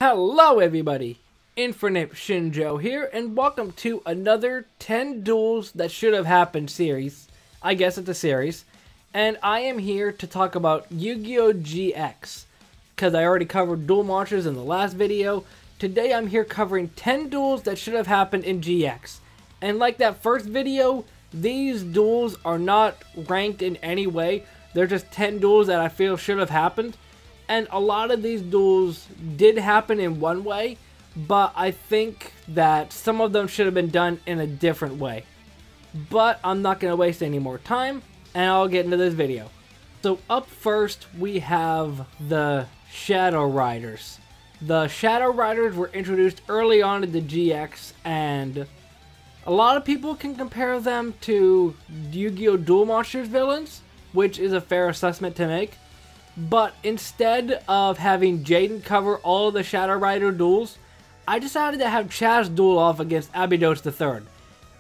Hello everybody, Infinite Shinjo here, and welcome to another 10 Duels That Should Have Happened series. I guess it's a series. And I am here to talk about Yu-Gi-Oh! GX. Because I already covered duel launches in the last video. Today I'm here covering 10 duels that should have happened in GX. And like that first video, these duels are not ranked in any way. They're just 10 duels that I feel should have happened. And a lot of these duels did happen in one way, but I think that some of them should have been done in a different way. But I'm not going to waste any more time, and I'll get into this video. So up first, we have the Shadow Riders. The Shadow Riders were introduced early on in the GX, and a lot of people can compare them to Yu-Gi-Oh! Duel Monsters villains, which is a fair assessment to make. But instead of having Jaden cover all of the Shadow Rider duels, I decided to have Chaz duel off against Abydos III.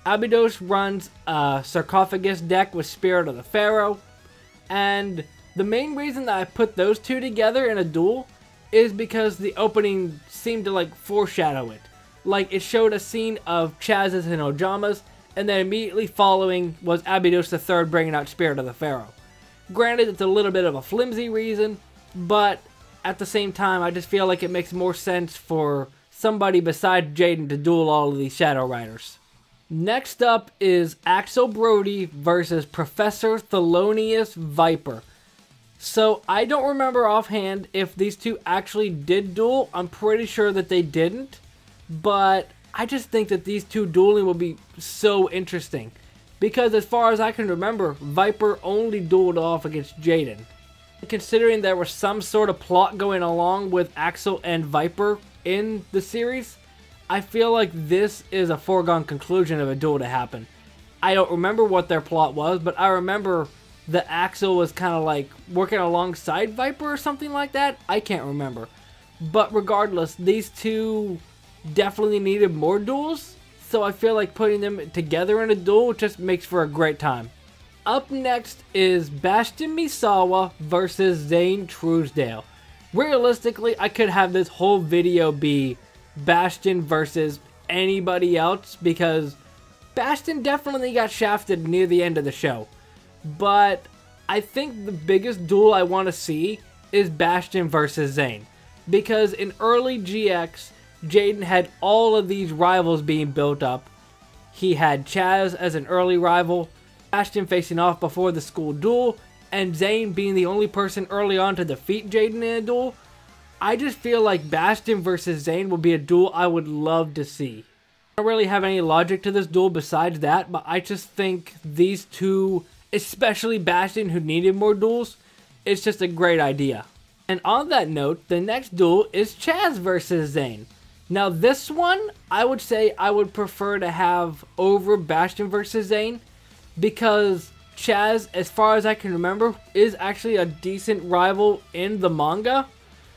Abydos runs a Sarcophagus deck with Spirit of the Pharaoh, and the main reason that I put those two together in a duel is because the opening seemed to foreshadow it. Like, it showed a scene of Chaz's in Ojamas, and then immediately following was Abydos III bringing out Spirit of the Pharaoh. Granted, it's a little bit of a flimsy reason, but at the same time, I just feel like it makes more sense for somebody besides Jaden to duel all of these Shadow Riders. Next up is Axel Brody versus Professor Thelonious Viper. So, I don't remember offhand if these two actually did duel. I'm pretty sure that they didn't, but I just think that these two dueling will be so interesting. Because as far as I can remember, Viper only dueled off against Jaden. Considering there was some sort of plot going along with Axel and Viper in the series, I feel like this is a foregone conclusion of a duel to happen. I don't remember what their plot was, but I remember that Axel was kind of like working alongside Viper or something like that. I can't remember. But regardless, these two definitely needed more duels. So I feel like putting them together in a duel just makes for a great time. Up next is Bastion Misawa versus Zane Truesdale. Realistically, I could have this whole video be Bastion versus anybody else because Bastion definitely got shafted near the end of the show. But I think the biggest duel I want to see is Bastion versus Zane. Because in early GX, Jaden had all of these rivals being built up. He had Chaz as an early rival, Bastion facing off before the school duel, and Zane being the only person early on to defeat Jaden in a duel. I just feel like Bastion versus Zane would be a duel I would love to see. I don't really have any logic to this duel besides that, but I just think these two, especially Bastion who needed more duels, it's just a great idea. And on that note, the next duel is Chaz versus Zane. Now this one, I would say I would prefer to have over Bastion versus Zane because Chaz, as far as I can remember, is actually a decent rival in the manga.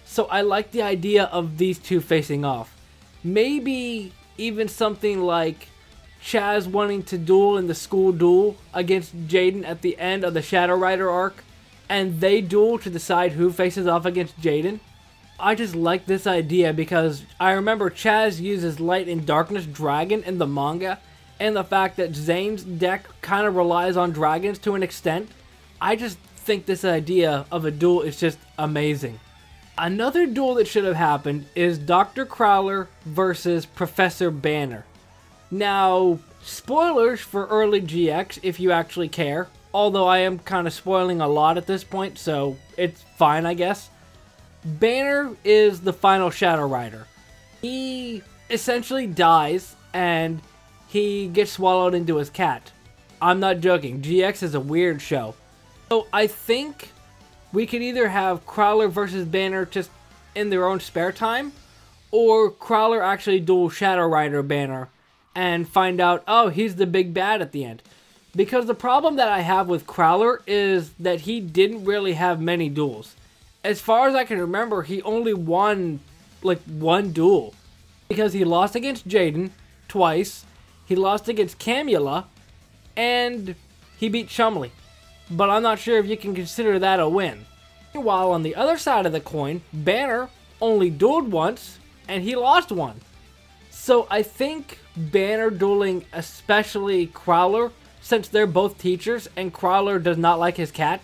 So I like the idea of these two facing off. Maybe even something like Chaz wanting to duel in the school duel against Jaden at the end of the Shadow Rider arc, and they duel to decide who faces off against Jaden. I just like this idea because I remember Chaz uses Light and Darkness Dragon in the manga, and the fact that Zane's deck kind of relies on dragons to an extent. I just think this idea of a duel is just amazing. Another duel that should have happened is Dr. Crowler versus Professor Banner. Now, spoilers for early GX if you actually care, although I am kind of spoiling a lot at this point, so it's fine I guess. Banner is the final Shadow Rider. He essentially dies and he gets swallowed into his cat. I'm not joking. GX is a weird show. So I think we could either have Crowler versus Banner just in their own spare time, or Crowler actually duel Shadow Rider Banner and find out, oh, he's the big bad at the end. Because the problem that I have with Crowler is that he didn't really have many duels. As far as I can remember, he only won, one duel. Because he lost against Jaden twice, he lost against Camula, and he beat Shumley. But I'm not sure if you can consider that a win. While on the other side of the coin, Banner only dueled once, and he lost one. So I think Banner dueling, especially Crowler, since they're both teachers and Crowler does not like his cat,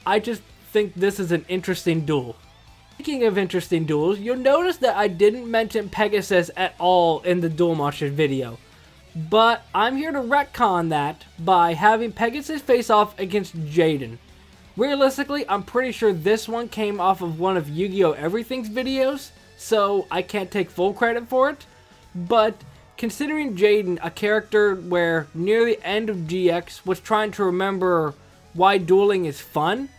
I just think this is an interesting duel. Speaking of interesting duels, you'll notice that I didn't mention Pegasus at all in the Duel Monsters video. But I'm here to retcon that by having Pegasus face off against Jaden. Realistically, I'm pretty sure this one came off of one of Yu-Gi-Oh! Everything's videos, so I can't take full credit for it. But considering Jaden, a character where near the end of GX was trying to remember why dueling is fun,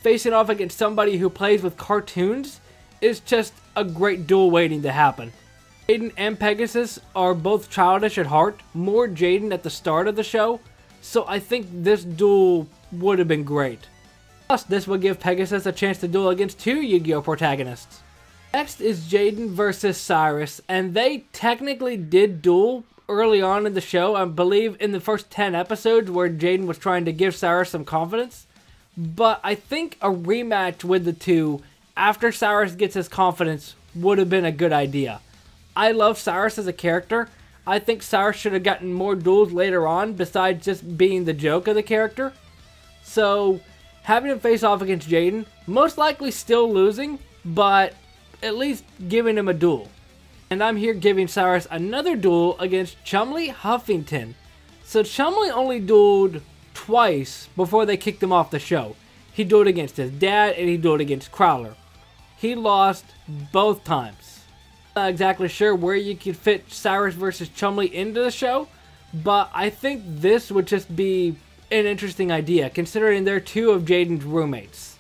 facing off against somebody who plays with cartoons is just a great duel waiting to happen. Jaden and Pegasus are both childish at heart, more Jaden at the start of the show, so I think this duel would have been great. Plus, this would give Pegasus a chance to duel against two Yu-Gi-Oh! Protagonists. Next is Jaden versus Cyrus, and they technically did duel early on in the show, I believe in the first 10 episodes where Jaden was trying to give Cyrus some confidence. But I think a rematch with the two after Cyrus gets his confidence would have been a good idea. I love Cyrus as a character. I think Cyrus should have gotten more duels later on besides just being the joke of the character. So having him face off against Jaden, most likely still losing, but at least giving him a duel. And I'm here giving Cyrus another duel against Chumley Huffington. So Chumley only dueled twice before they kicked him off the show. He dueled against his dad and he dueled against Crowler. He lost both times. Not exactly sure where you could fit Cyrus versus Chumley into the show, but I think this would just be an interesting idea considering they're two of Jaden's roommates.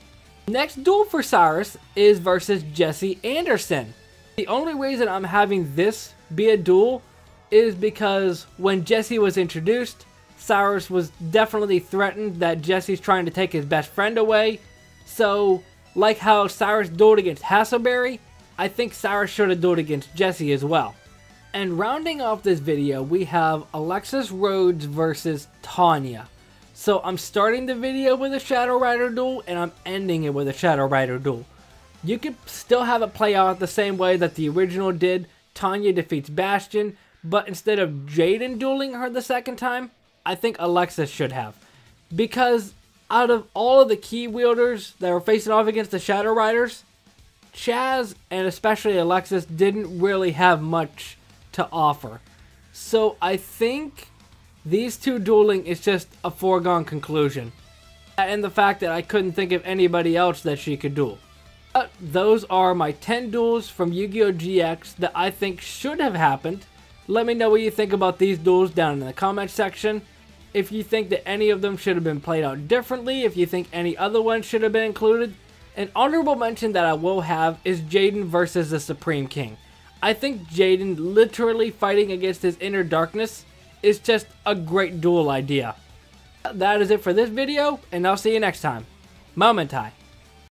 Next duel for Cyrus is versus Jesse Anderson. The only reason I'm having this be a duel is because when Jesse was introduced, Cyrus was definitely threatened that Jesse's trying to take his best friend away. So, like how Cyrus dueled against Hasselberry, I think Cyrus should have dueled against Jesse as well. And rounding off this video, we have Alexis Rhodes versus Tanya. So I'm starting the video with a Shadow Rider duel, and I'm ending it with a Shadow Rider duel. You could still have it play out the same way that the original did. Tanya defeats Bastion, but instead of Jaden dueling her the second time, I think Alexis should have. Because out of all of the key wielders that were facing off against the Shadow Riders, Chaz and especially Alexis didn't really have much to offer. So I think these two dueling is just a foregone conclusion. And the fact that I couldn't think of anybody else that she could duel. But those are my 10 duels from Yu-Gi-Oh! GX that I think should have happened. Let me know what you think about these duels down in the comment section. If you think that any of them should have been played out differently, if you think any other ones should have been included. An honorable mention that I will have is Jaden versus the Supreme King. I think Jaden literally fighting against his inner darkness is just a great duel idea. That is it for this video, and I'll see you next time. Momentai.